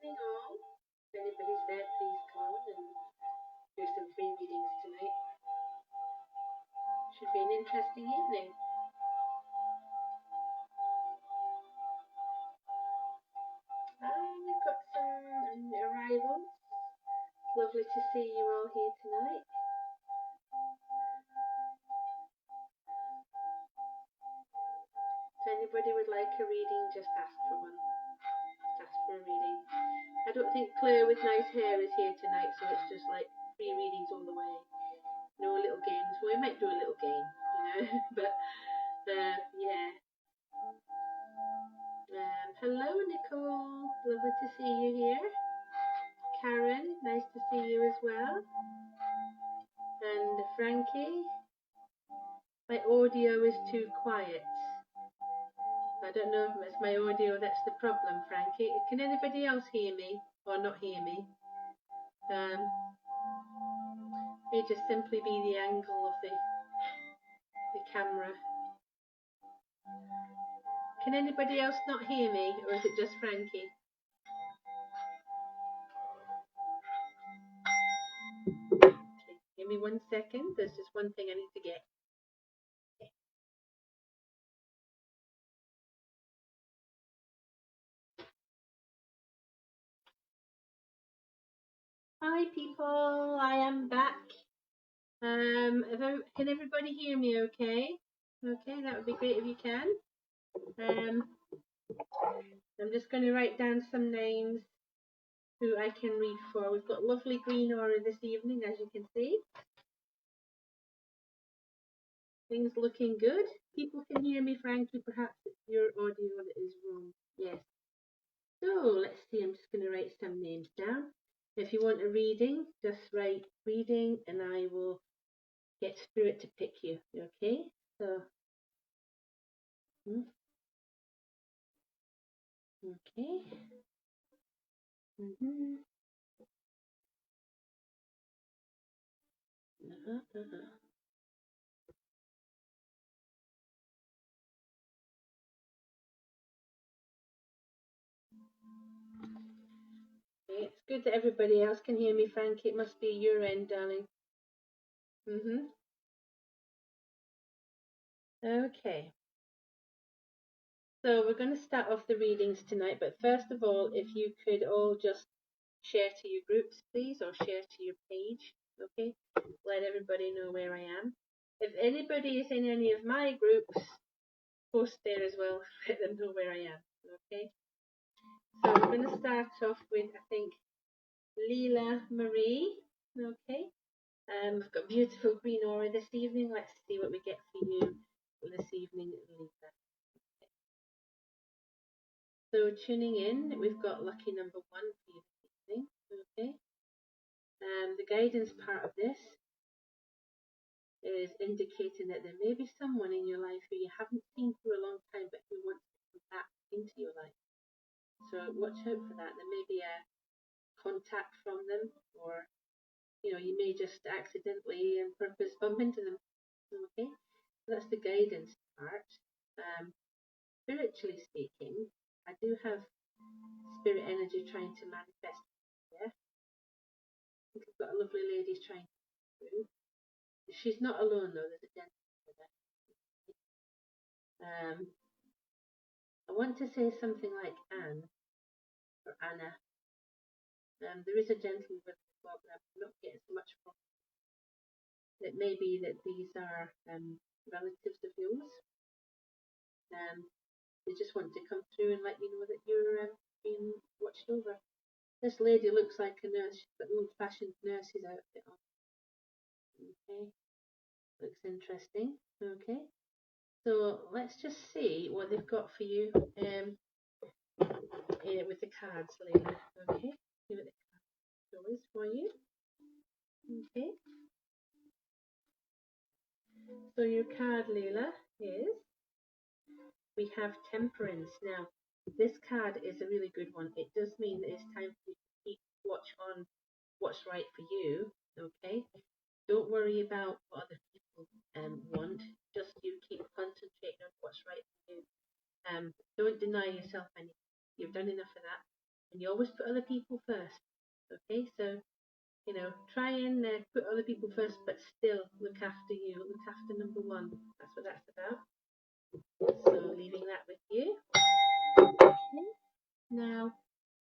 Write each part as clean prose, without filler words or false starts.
evening all. If anybody's there, please come on and do some free readings tonight. Should be an interesting evening. We've got some arrivals. Lovely to see you all here tonight. If anybody would like a reading, just ask for one. Just ask for a reading. I don't think Claire with nice hair is here tonight, so it's just like free readings all the way. No little games. Well, we might do a little game, but yeah. Hello, Nicole. Lovely to see you here. Karen, nice to see you as well. And Frankie, my audio is too quiet. I don't know if it's my audio that's the problem, Frankie. Can anybody else hear me or not hear me? May just simply be the angle of the camera. Can anybody else not hear me, or is it just Frankie? Okay, give me 1 second. There's just one thing I need to get. Hi people, I am back. Can everybody hear me okay? Okay, that would be great if you can. I'm just going to write down some names who I can read for. We've got lovely green aura this evening, as you can see. Things looking good. People can hear me, Frankie. Perhaps it's your audio that is wrong. Yes. So let's see. I'm just going to write some names down. If you want a reading, just write reading and I will get spirit to pick you. Okay? So, okay. Okay, it's good that everybody else can hear me, Frankie. It must be your end, darling. Okay. So we're going to start off the readings tonight, but first of all, if you could all just share to your groups, please, or share to your page, okay? Let everybody know where I am. If anybody is in any of my groups, post there as well, let them know where I am, okay? So we're going to start off with, I think, Leela Marie, okay? We've got beautiful green aura this evening. Let's see what we get for you this evening, Leela. So tuning in, we've got lucky number 1 for you this evening, okay? The guidance part of this is indicating that there may be someone in your life who you haven't seen for a long time but who wants to come back into your life. So watch out for that. There may be a contact from them, or you may just accidentally and purpose bump into them. Okay, so that's the guidance part. Spiritually speaking, I do have spirit energy trying to manifest here. I think I've got a lovely lady trying to come through. She's not alone though, there's a gentleman with her. I want to say something like Anne or Anna. There is a gentleman with her as well, but I'm not getting so much from it. It may be that these are relatives of yours. They just want to come through and let you know that you're being watched over. This lady looks like a nurse. She's got an old-fashioned nurse's outfit on. Okay, looks interesting. Okay, so let's just see what they've got for you with the cards, Leila. Okay, see what the card is for you. Okay, so your card, Leila, is we have Temperance. Now, this card is a really good one. It does mean that it's time for you to keep watch on what's right for you. Okay, don't worry about what other people want. Just you keep concentrating on what's right for you. Don't deny yourself anything. You've done enough of that. and you always put other people first. Okay, so you know, try and put other people first, but still look after you. Look after number one. That's what that's about. So leaving that with you. Okay. Now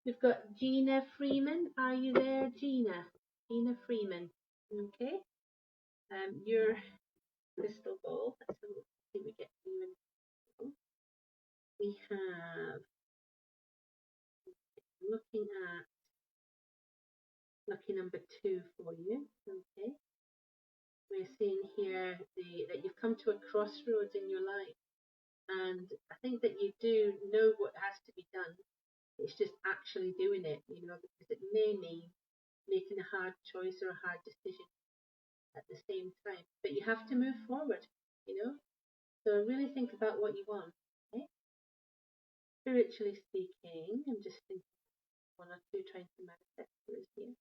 we've got Gina Freeman. Are you there, Gina? Gina Freeman. Okay. Your crystal ball. Let's see what we get you in. We have looking at lucky number 2 for you. Okay. We're seeing here that you've come to a crossroads in your life, and I think that you do know what has to be done. It's just actually doing it, you know, because it may mean making a hard choice or a hard decision at the same time. But you have to move forward, you know. So really think about what you want. Okay? Spiritually speaking, I'm just thinking one or two trying to manifest for us here.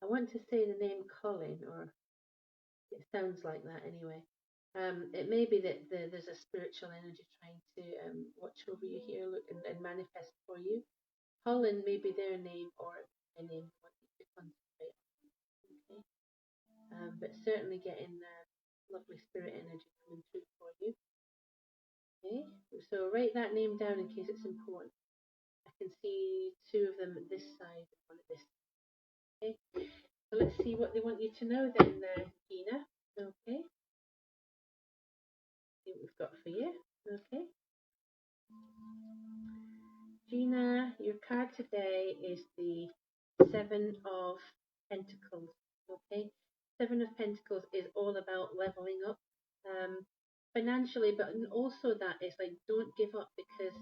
I want to say the name Colin, or it sounds like that anyway. It may be that there's a spiritual energy trying to watch over you here, look and manifest for you. Colin may be their name or a name you want you to concentrate on. Okay? But certainly getting lovely spirit energy coming through for you. Okay, so write that name down in case it's important. I can see 2 of them at this side and 1 at this side. Okay, so let's see what they want you to know then, Gina. Okay, see what we've got for you. Okay, Gina, your card today is the 7 of Pentacles. Okay, 7 of Pentacles is all about leveling up financially, but also that is like, don't give up, because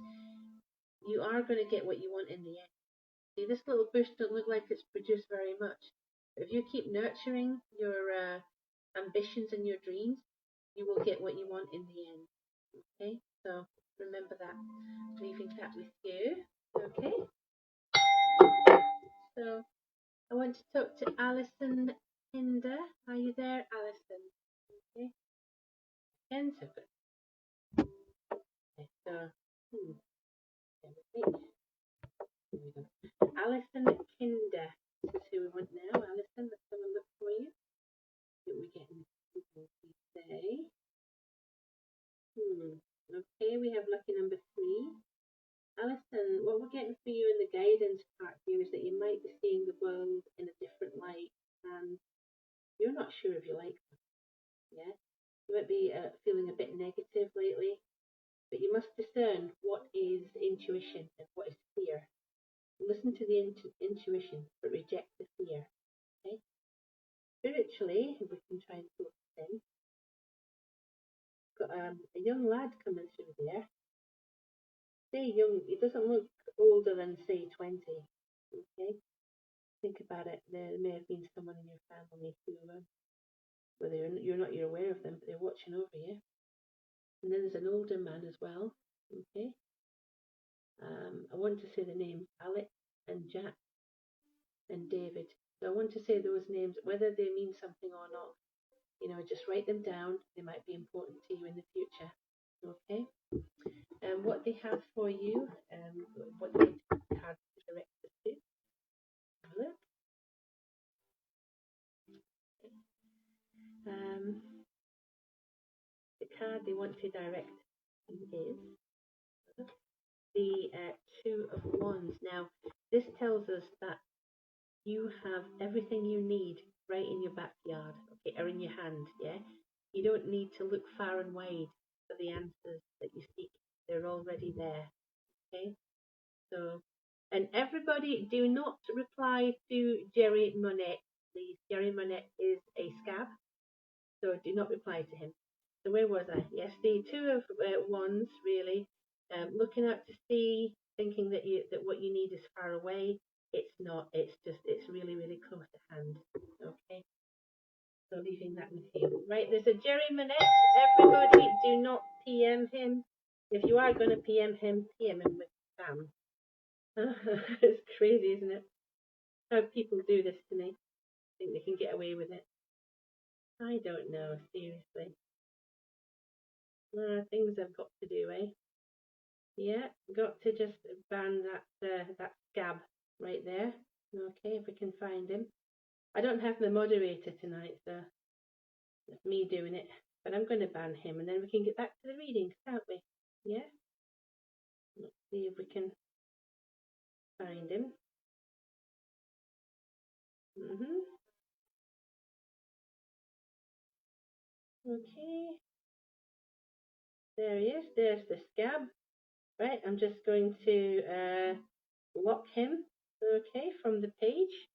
you are going to get what you want in the end. See, this little bush doesn't look like it's produced very much. If you keep nurturing your ambitions and your dreams, you will get what you want in the end. Okay, so remember that. Leaving that with you. Okay. So I want to talk to Alison Hinder. Are you there, Alison? Okay. Again, so good. Okay, so here we go. Alison Kinder. This is who we want now. Alison, let's have a look for you. See what we get in the say. Okay, we have lucky number 3. Alison, what we're getting for you in the guidance part here is that you might be seeing the world in a different light, and you're not sure if you like them. Yeah, you might be feeling a bit negative lately, but you must discern what is intuition and what is fear. Listen to the intuition, but reject the fear. Okay. Spiritually, if we can try and pull this in, got a young lad coming through there. Say young, he doesn't look older than say 20. Okay, think about it. There may have been someone in your family who, whether you're aware of them, but they're watching over you. And then there's an older man as well. Okay, I want to say the names Alex and Jack and David. So I want to say those names, whether they mean something or not. You know, just write them down. They might be important to you in the future. Okay. And what they have for you, what they have to direct us to. Have a look. The card they want to direct is the 2 of Wands. Now, this tells us that you have everything you need right in your backyard, okay, or in your hand. Yeah, you don't need to look far and wide for the answers that you seek. They're already there. Okay, so, and everybody, do not reply to Jerry Monette, please. Jerry Monette is a scab, so do not reply to him. So where was I? Yes, the 2 of Wands, really. Looking out to sea, thinking that what you need is far away. It's not. It's really, really close at hand. Okay. So leaving that with you. Right, there's a Jerry Monette. Everybody, do not PM him. If you are going to PM him with Sam. It's crazy, isn't it? How people do this to me. Think they can get away with it. I don't know, seriously. Things I've got to do, eh? Yeah, got to just ban that scab right there. Okay, if we can find him. I don't have the moderator tonight, so it's me doing it. But I'm going to ban him, and then we can get back to the readings, can't we? Yeah. Let's see if we can find him. Okay. There he is. There's the scab. Right, I'm just going to lock him. Okay, from the page.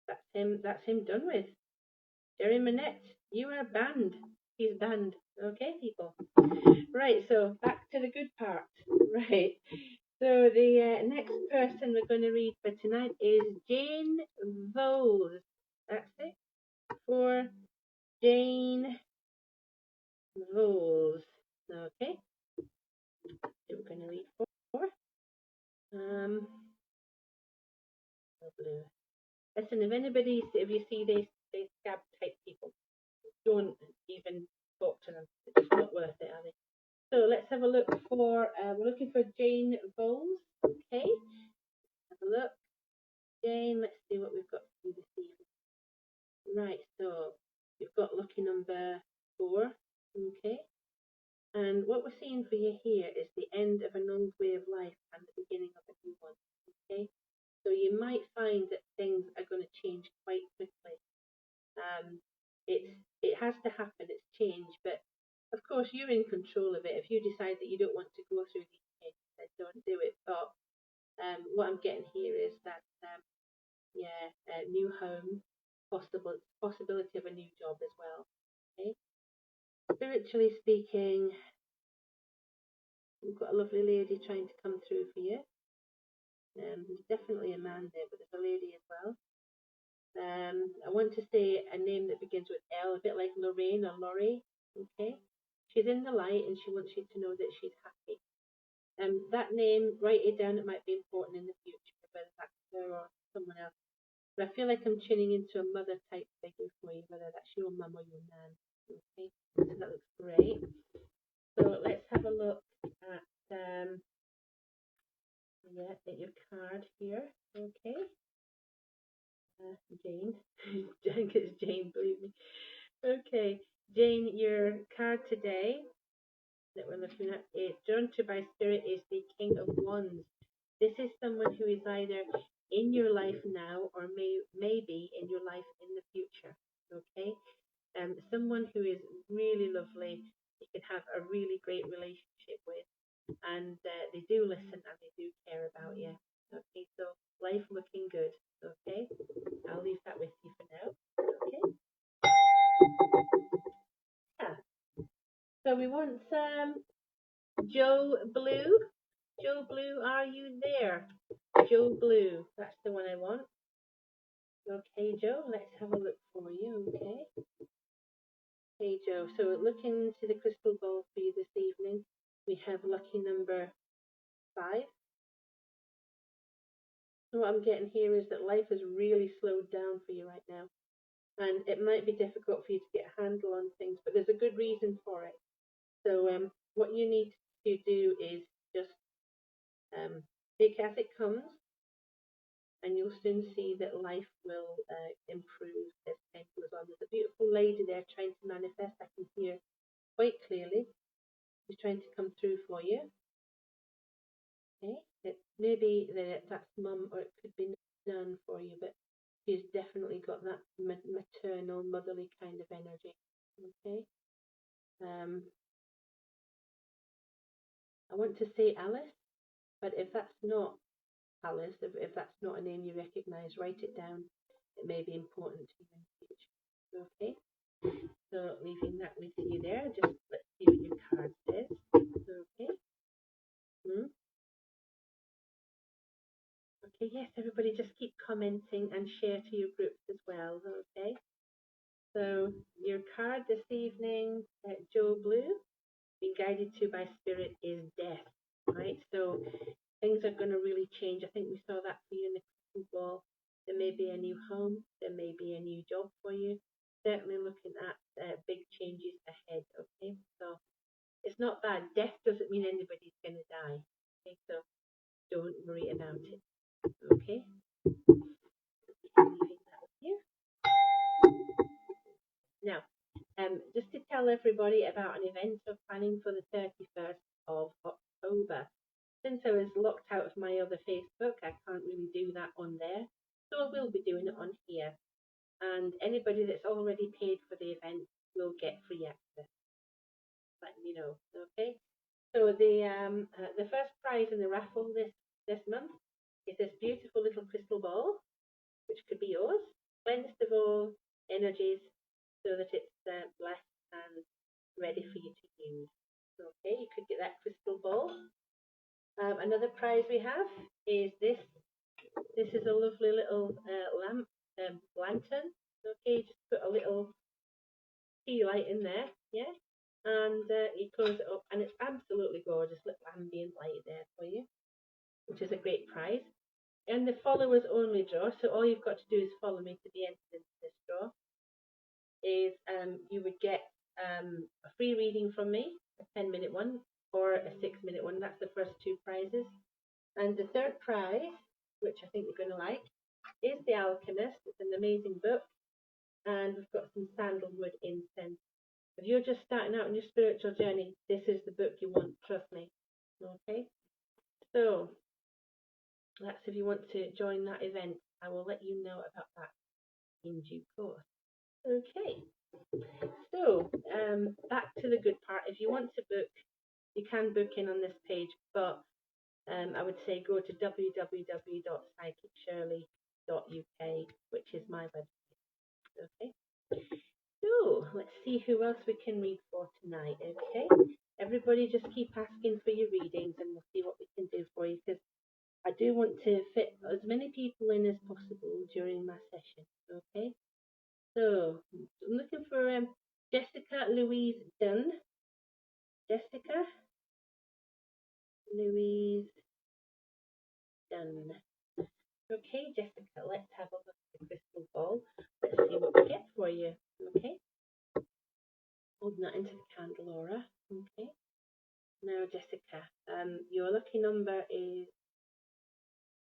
That's him. That's him done with. Jerry Manette, you are banned. He's banned. Okay, people. Right, so back to the good part. Right. So the next person we're going to read for tonight is Jane Vowles. That's it. For Jane Vowles. Okay. So we're going to read for. Blue. Listen, if you see these scab type people, don't even talk to them. It's not worth it, are they? So let's have a look for, we're looking for Jane Vowles. Okay. Have a look. Jane, let's see what we've got to do this evening. Right, so you've got lucky number 4. Okay. And what we're seeing for you here is the end of an old way of life and the beginning of a new one. Okay. So you might find that things are going to change quite quickly. It has to happen. It's change, but of course you're in control of it. If you decide that you don't want to go through these changes, then don't do it. But what I'm getting here is that a new home, possibility of a new job as well. Okay. Spiritually speaking, we've got a lovely lady trying to come through for you. There's definitely a man there, but there's a lady as well. I want to say a name that begins with L, a bit like Lorraine or Laurie. Okay, she's in the light and she wants you to know that she's happy. That name, write it down. It might be important in the future, whether that's her or someone else. But I feel like I'm tuning into a mother type figure for you, whether that's your mum or your nan. Okay, so that looks great. So let's have a look at at your card here. Okay. Jane. It's Jane, believe me. Okay, Jane, your card today that we're looking at is drawn to by Spirit is the King of Wands. This is someone who is either in your life now or may be in your life in the future. Okay, someone who is really lovely. You can have a really great relationship with, and they do listen and they do care about you. Okay, so life looking good. Okay, I'll leave that with you for now. Okay. Yeah. So we want Joe Blue. Joe Blue, are you there? Joe Blue, that's the one I want. Okay, Joe, let's have a look for you, okay? Okay, Joe, so looking into the crystal ball for you this evening, we have lucky number 5. So what I'm getting here is that life has really slowed down for you right now. And it might be difficult for you to get a handle on things, but there's a good reason for it. So what you need to do is just take as it comes, and you'll soon see that life will improve as time goes on. There's a beautiful lady there trying to manifest. I can hear quite clearly. She's trying to come through for you. Okay, maybe that's mum, or it could be nan for you, but she's definitely got that maternal, motherly kind of energy. Okay. I want to say Alice, but if that's not Alice, if that's not a name you recognise, write it down. It may be important to you in the future. Okay. So leaving that with you there, just let's see what your card says. Okay. Okay, yes, everybody just keep commenting and share to your groups as well, okay? So your card this evening, Joe Blue, being guided to by Spirit is death, right? So things are going to really change. I think we saw that for you in the crystal ball. There may be a new home, there may be a new job for you. Certainly looking at big changes ahead, okay? So It's not bad. Death doesn't mean anybody's going to die. Okay, so don't worry about it. Okay? Leaving that with you. Now, just to tell everybody about an event we're planning for the 31st of October. Since I was locked out of my other Facebook, I can't really do that on there. So I will be doing it on here. And anybody that's already paid for the event will get free access. Letting you know, okay? So the first prize in the raffle this month is this beautiful little crystal ball, which could be yours, cleansed of all energies, so that it's blessed and ready for you to use. Okay, you could get that crystal ball. Another prize we have is this. This is a lovely little lamp lantern. Okay, just put a little tea light in there, yeah, and you close it up, and it's absolutely gorgeous. Little ambient light there for you, which is a great prize. And the followers only draw, so all you've got to do is follow me to be entered into this draw. Is you would get a free reading from me, a 10-minute one or a 6-minute one. That's the first two prizes. And the third prize, which I think you're going to like, is The Alchemist. It's an amazing book, and we've got some sandalwood incense. If you're just starting out on your spiritual journey, this is the book you want, trust me. Okay? So, that's if you want to join that event. I will let you know about that in due course. Okay. So, back to the good part. If you want to book, you can book in on this page, but I would say go to www.psychicshirley.uk, which is my website. Okay. So, let's see who else we can read for tonight. Okay. Everybody just keep asking for your readings and we'll see what we can do for you, because I do want to fit as many people in as possible during my session. Okay. So, I'm looking for Jessica Louise Dunn. Jessica Louise Dunn. Okay, Jessica, let's have a look at the crystal ball. Let's see what we get for you. Okay. Holding that into the candle aura. Okay. Now, Jessica, your lucky number is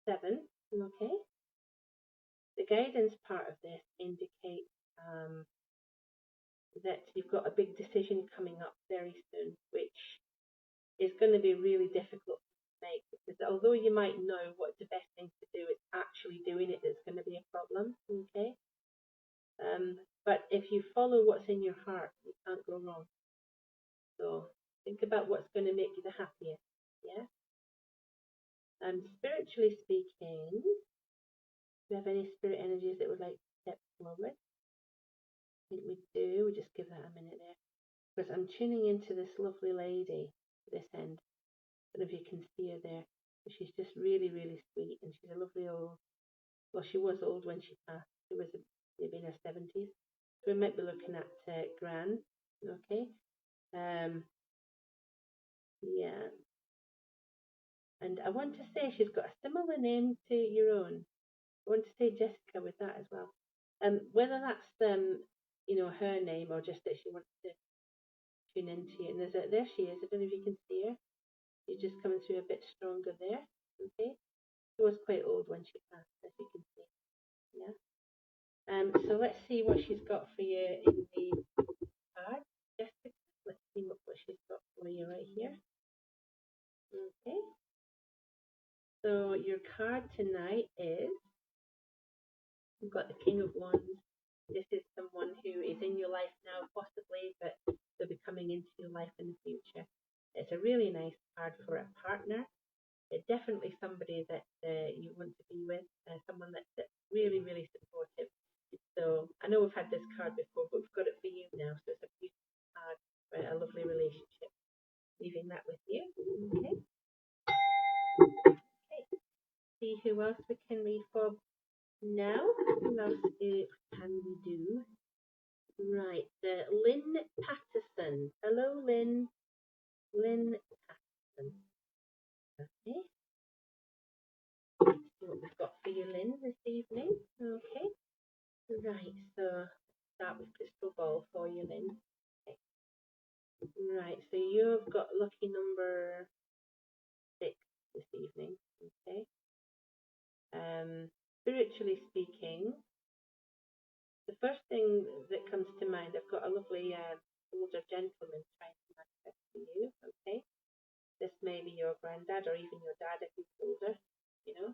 7. Okay. The guidance part of this indicates that you've got a big decision coming up very soon, which is going to be really difficult to make, because although you might know what's the best thing to do, it's actually doing it that's going to be a problem. Okay. But if you follow what's in your heart, you can't go wrong. So think about what's going to make you the happiest. Yeah. Spiritually speaking, do you have any spirit energies that would like to step forward? I think we do. We'll just give that a minute there, because I'm tuning into this lovely lady at this end. I don't know if you can see her there, but she's just really, really sweet, and she's a lovely old. Well, she was old when she passed. She was maybe in her 70s. So we might be looking at Gran. Okay. Yeah. And I want to say she's got a similar name to your own. I want to say Jessica with that as well. Whether that's her name or just that she wants to tune into you. And there she is. I don't know if you can see her. She's just coming through a bit stronger there. Okay. She was quite old when she passed, as you can see. Yeah. So let's see what she's got for you in the card. Jessica, let's see what she's got for you right here. Okay. So your card tonight is, you've got the King of Wands. This is someone who is in your life now, possibly, but they'll be coming into your life in the future. It's a really nice card for a partner. It's definitely somebody that you want to be with, someone that's really, really supportive. So I know we've had this card before, but we've got it for you now. So it's a beautiful card for a lovely relationship. Leaving that with you. Okay. Okay. See who else we can read for now. Who else can we do? Right. Lynn Patterson. Hello, Lynn. Lynn Patterson. Okay. Let's see what we've got for you, Lynn, this evening. Okay. Right. So start with crystal ball for you, Lynn. Okay. Right, so you've got lucky number 6 this evening. Okay. Spiritually speaking, the first thing that comes to mind, I've got a lovely older gentleman trying to manifest for you. Okay. This may be your granddad or even your dad if he's older, you know.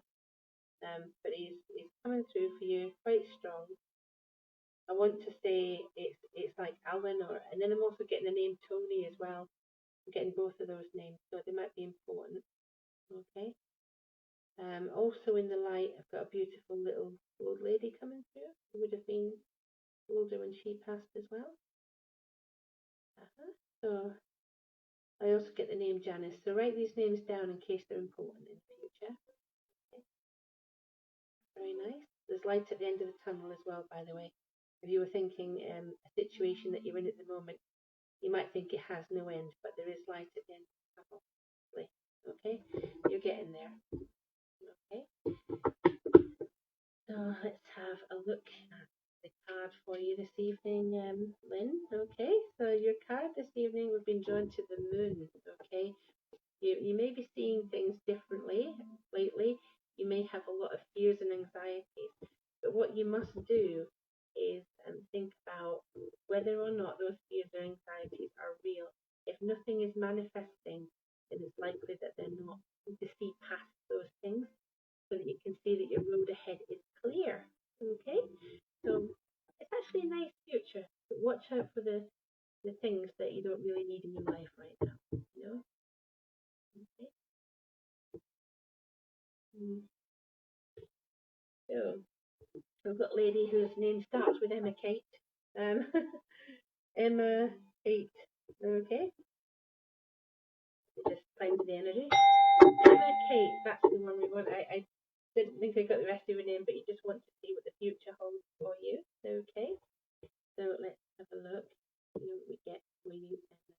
But he's coming through for you quite strong. I want to say it's like Alan, and then I'm also getting the name Tony as well. I'm getting both of those names, so they might be important. Okay. Also in the light, I've got a beautiful little old lady coming through who would have been older when she passed as well. So I also get the name Janice. So write these names down in case they're important in the future. Okay. Very nice. There's light at the end of the tunnel as well, by the way. If you were thinking a situation that you're in at the moment, you might think it has no end, but there is light at the end of the tunnel. Okay, you're getting there. Okay, so let's have a look at the card for you this evening, Lynn. Okay, so your card this evening, we've been drawn to the moon. Okay, you may be seeing things differently lately. You may have a lot of fears and anxieties, but what you must do is think about whether or not those fears or anxieties are real. If nothing is manifesting, then it's likely that they're not. You need to see past those things so that you can see that your road ahead is clear. Okay? So it's actually a nice future, but watch out for the things that you don't really need in your life right now. You know? Okay. So I've got a lady whose name starts with Emma Kate. Emma Kate. Okay. Just find the energy. Emma Kate, that's the one we want. I didn't think I got the rest of your name, but you just want to see what the future holds for you. Okay. So let's have a look. See what we get for you, Emma.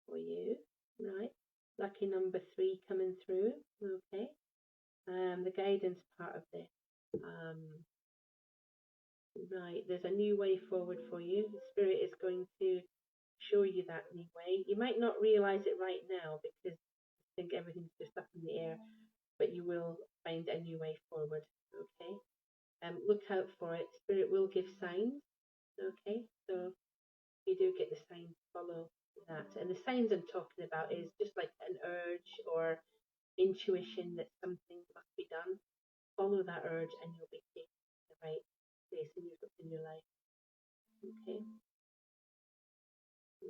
For you. Right. Lucky number 3 coming through. Okay. The guidance part of this. Right, there's a new way forward for you. The Spirit is going to show you that new way. You might not realize it right now because I think everything's just up in the air, but you will find a new way forward. Okay. Look out for it. Spirit will give signs. Okay, so you do get the signs. Follow that, and the signs I'm talking about is just like an urge or intuition that something must be done. Follow that urge, and you'll be taken to the right place in your life. Okay.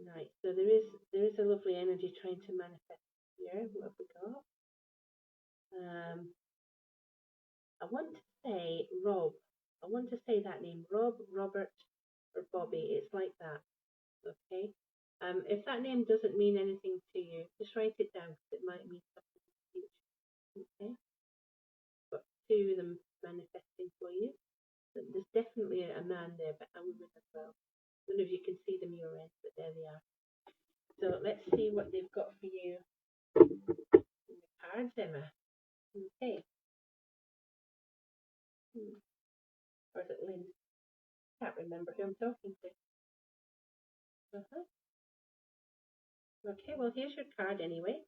Right. So there is a lovely energy trying to manifest here. What have we got? I want to say Rob. I want to say that name, Rob, Robert, or Bobby. It's like that. Okay. If that name doesn't mean anything to you, just write it down because it might mean something in the future. Okay. Got 2 of them manifesting for you. There's definitely a man there, but a woman as well. I don't know if you can see them your end, but there they are. So let's see what they've got for you in the cards, Emma. Okay. Or is it Lynn? Can't remember who I'm talking to. Okay, well, here's your card anyway.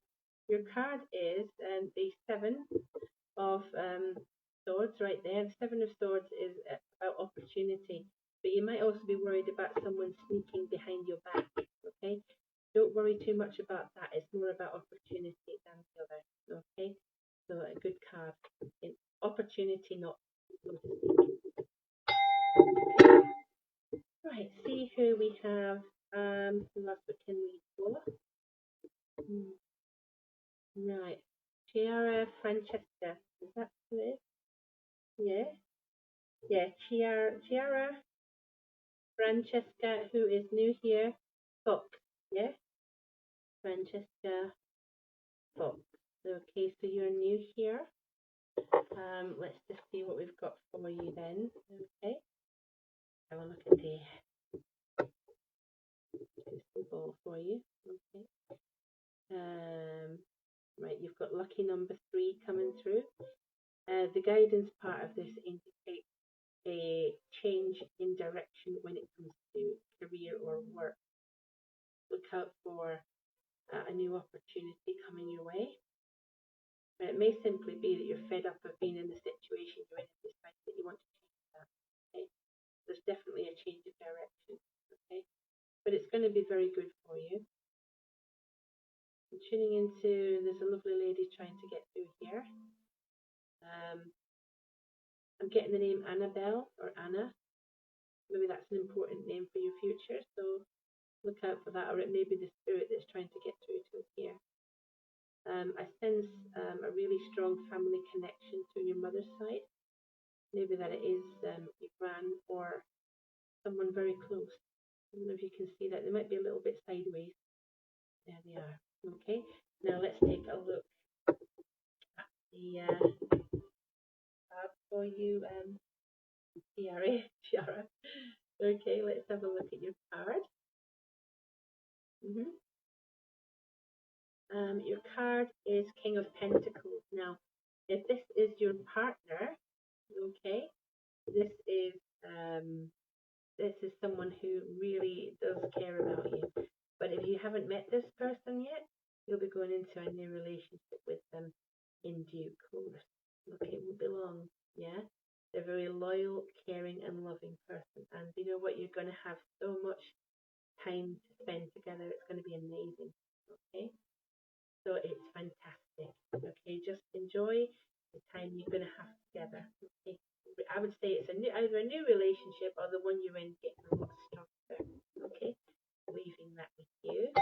Your card is the 7 of Swords right there. The 7 of Swords is about opportunity, but you might also be worried about someone sneaking behind your back. Okay, don't worry too much about that. It's more about opportunity than the other. Okay, so a good card. Opportunity, not sneaking. Right, see who we have. Who else can we for? Right, Chiara Francesca. Is that who it is? Yeah. Yeah, Chiara Francesca, who is new here. Fox. Yeah. Francesca Fox. Okay, so you're new here. Let's just see what we've got for you then. Okay. Have a look at the ball for you. Okay. Right, you've got lucky number 3 coming through. The guidance part of this indicates a change in direction when it comes to career or work. Look out for a new opportunity coming your way. It may simply be that you're fed up of being in the situation you're in and decide that you want to change that. Okay? There's definitely a change of direction. Okay? But it's going to be very good for you. I'm tuning into, there's a lovely lady trying to get through here. I'm getting the name Annabelle or Anna. Maybe that's an important name for your future, so look out for that, or it may be the spirit that's trying to get through to us here. I sense a really strong family connection to your mother's side. Maybe that it is your gran or someone very close. I don't know if you can see that. They might be a little bit sideways. There they are. Okay, now let's take a look at the card for you, Tiara. Okay, let's have a look at your card. Your card is King of Pentacles. Now, if this is your partner, okay, this is someone who really does care about you. But if you haven't met this person yet, you'll be going into a new relationship with them in due course. Okay, it will be long, yeah? They're a very loyal, caring, and loving person. And you know what? You're going to have so much time to spend together. It's going to be amazing, okay? So it's fantastic. Okay, just enjoy the time you're going to have together. Okay, I would say it's either a new relationship or the one you're in getting a lot stronger. Okay, leaving that with you.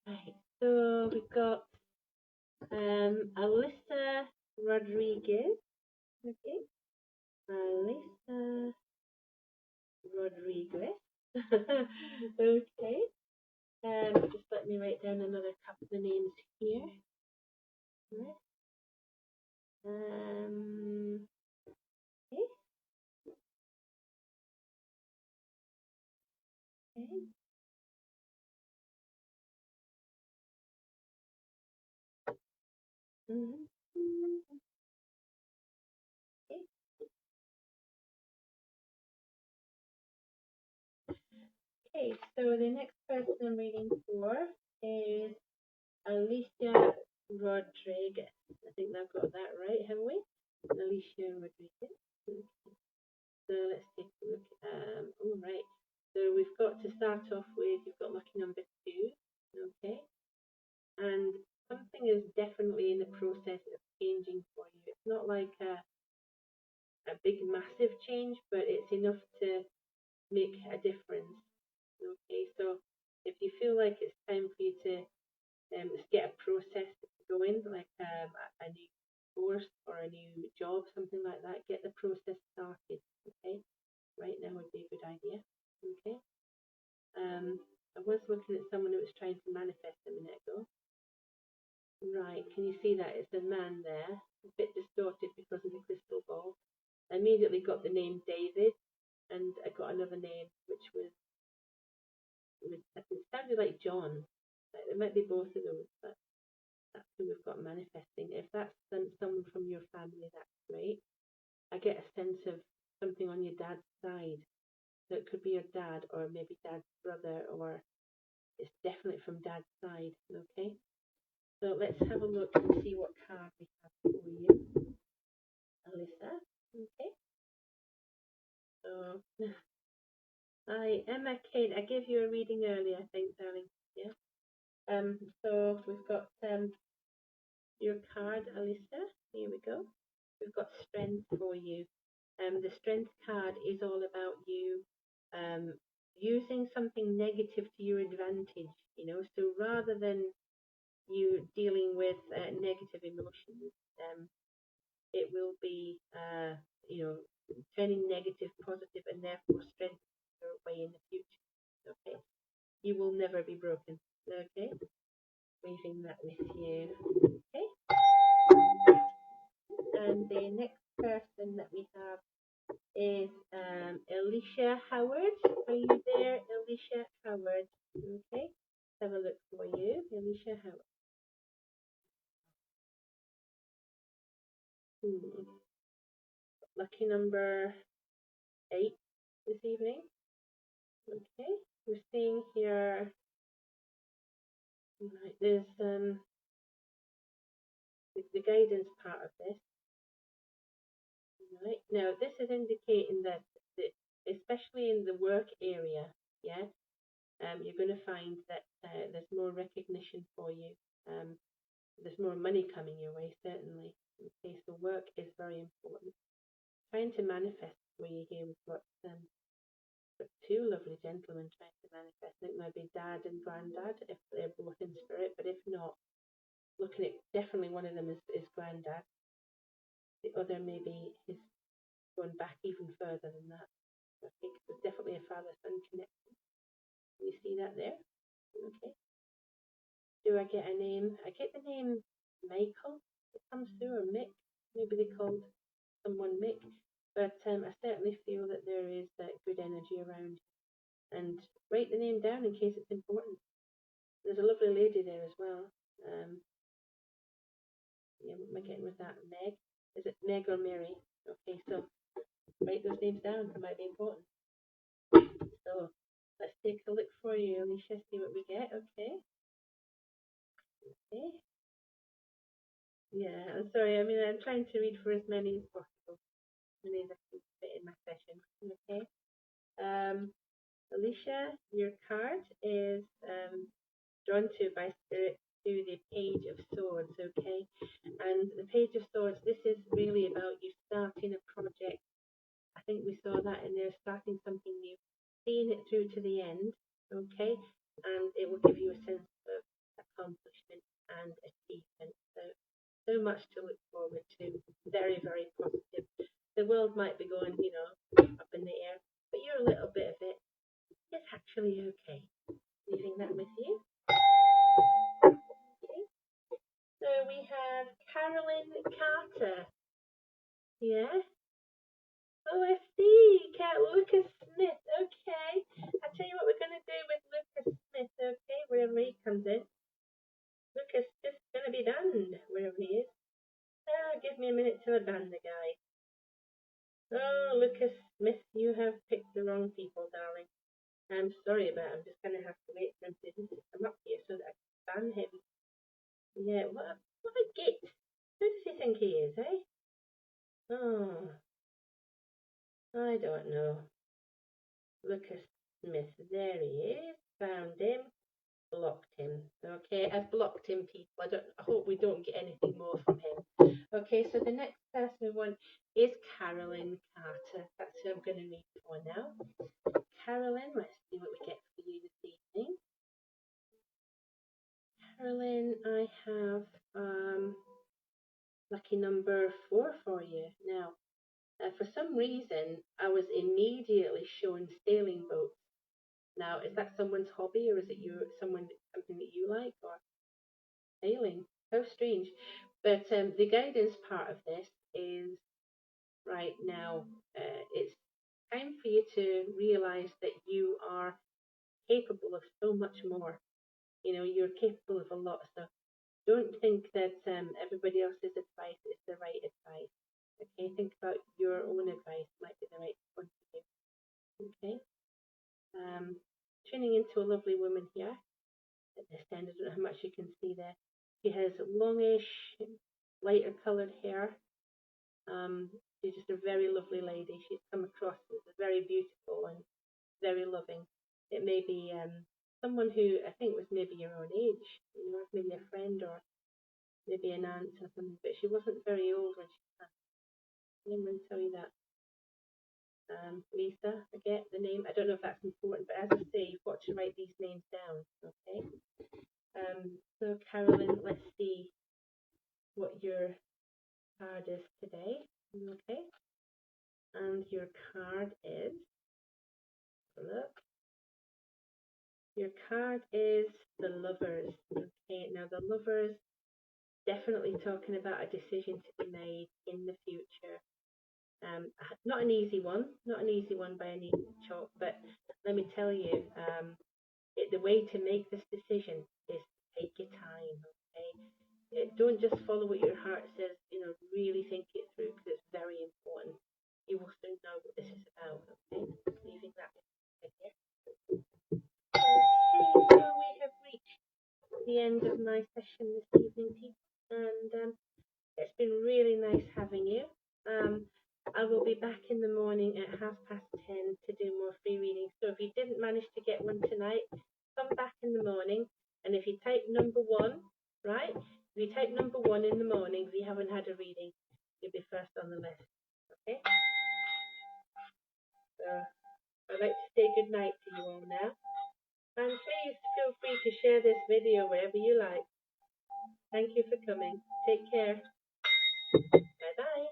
Right, so we've got Alyssa Rodriguez. Okay, Alyssa Rodriguez. Okay. Just let me write down another couple of names here. Okay. Okay. Okay, so the next person I'm reading for is Alicia Rodriguez. I think I've got that right, haven't we? Alicia Rodriguez. Okay. So let's take a look. All right. So we've got to start off with, you've got lucky number 2. Okay. And something is definitely in the process of changing for you. It's not like a big, massive change, but it's enough to make a difference. Okay, so if you feel like it's time for you to get a process going, like a new course or a new job, something like that, get the process started. Okay, right now would be a good idea. Okay, I was looking at someone who was trying to manifest a minute ago. Right, can you see that? It's a man there, a bit distorted because of the crystal ball. I immediately got the name David, and I got another name which was, it sounded like John. It might be both of those, but that's who we've got manifesting. If that's someone from your family, that's great. I get a sense of something on your dad's side. So it could be your dad or maybe dad's brother, or it's definitely from dad's side, okay? So let's have a look and see what card we have for you, Alyssa. Okay. So, hi, Emma Kate. I gave you a reading earlier, I think, darling. Yeah. So we've got your card, Alyssa. Here we go. We've got strength for you. The strength card is all about you using something negative to your advantage. You know, so rather than you dealing with negative emotions, it will be, you know, turning negative positive and therefore strengthening your way in the future. Okay, you will never be broken. Okay, leaving that with you. Okay, and the next person that we have is Alicia Howard. Are you there, Alicia Howard? Okay, let's have a look for you, Alicia Howard. lucky number 8 this evening. Okay, we're seeing here, right, there's the guidance part of this. Right, now this is indicating that, especially in the work area, yeah, you're going to find that there's more recognition for you. There's more money coming your way, certainly. Okay, so work is very important. Trying to manifest for you here. We've got two lovely gentlemen trying to manifest. I think maybe dad and granddad, if they're both in spirit, but if not, looking at definitely one of them is granddad. The other maybe is going back even further than that. I think there's definitely a father-son connection. You see that there? Okay. Do I get a name? I get the name Michael that comes through, or Mick. Maybe they called someone Mick. But I certainly feel that there is good energy around. And write the name down in case it's important. There's a lovely lady there as well. Yeah, what am I getting with that? Meg? Is it Meg or Mary? Okay, so write those names down. It might be important. So let's take a look for you, Alicia, see what we get. Okay. Okay. Yeah, I'm sorry. I mean, I'm trying to read for as many as possible, as many as I can fit in my session. Okay. Alicia, your card is drawn to by spirit to the Page of Swords. Okay, and the Page of Swords. This is really about you starting a project. I think we saw that in there, starting something new, seeing it through to the end. Okay, and it will give you a sense of accomplishment and achievement. So much to look forward to. Very, very positive. The world might be going, up in the air, but you're a little bit of it. It's actually okay. Leaving that with you. Okay. So we have Carolyn Carter. Yeah. OFD, Lucas Smith. Okay. I'll tell you what we're going to do with Lucas Smith. Okay, wherever he comes in. Lucas is going to be banned wherever he is. Give me a minute to ban the guy. Oh, Lucas Smith, you have picked the wrong people, darling. I'm sorry about it. I'm just going to have to wait for him to come up here so that I can ban him. Yeah, what a git. Who does he think he is, eh? Oh, I don't know. Lucas Smith, there he is. Found him. Blocked him. Okay, I've blocked him, people. I hope we don't get anything more from him. Okay, so the next person we want is Carolyn Carter. That's who I'm going to read for now. Carolyn, let's see what we get for you this evening. Carolyn, I have lucky number 4 for you. Now, for some reason, I was immediately shown sailing boats. Now, is that someone's hobby, or is it something that you like, or sailing? How strange. But the guidance part of this is right now. It's time for you to realize that you are capable of so much more. You're capable of a lot. So don't think that everybody else's advice is the right advice. Okay, think about your own advice might be the right one for you. Okay. Tuning into a lovely woman here at this end. I don't know how much you can see there. She has longish, lighter coloured hair. She's just a very lovely lady. She's come across as very beautiful and very loving. It may be someone who I think was maybe your own age, maybe a friend or maybe an aunt or something, but she wasn't very old when she passed. I'm going to tell you that. Lisa, I get the name. I don't know if that's important, but as I say, you've got to write these names down, okay? So Carolyn, let's see what your card is today, okay? And your card is, look, your card is the Lovers, okay? Now the Lovers, definitely talking about a decision to be made in the future. Not an easy one by any chalk, but let me tell you, the way to make this decision is to take your time, okay? Don't just follow what your heart says, really think it through, because it's very important. the end of my session this evening, people, and it's been really nice having you. I will be back in the morning at 10:30 to do more free readings. So if you didn't manage to get one tonight, come back in the morning, and if you type number 1, right? If you type number 1 in the morning, if you haven't had a reading, you'll be first on the list. Okay? So I'd like to say good night to you all now. And please feel free to share this video wherever you like. Thank you for coming. Take care. Bye-bye.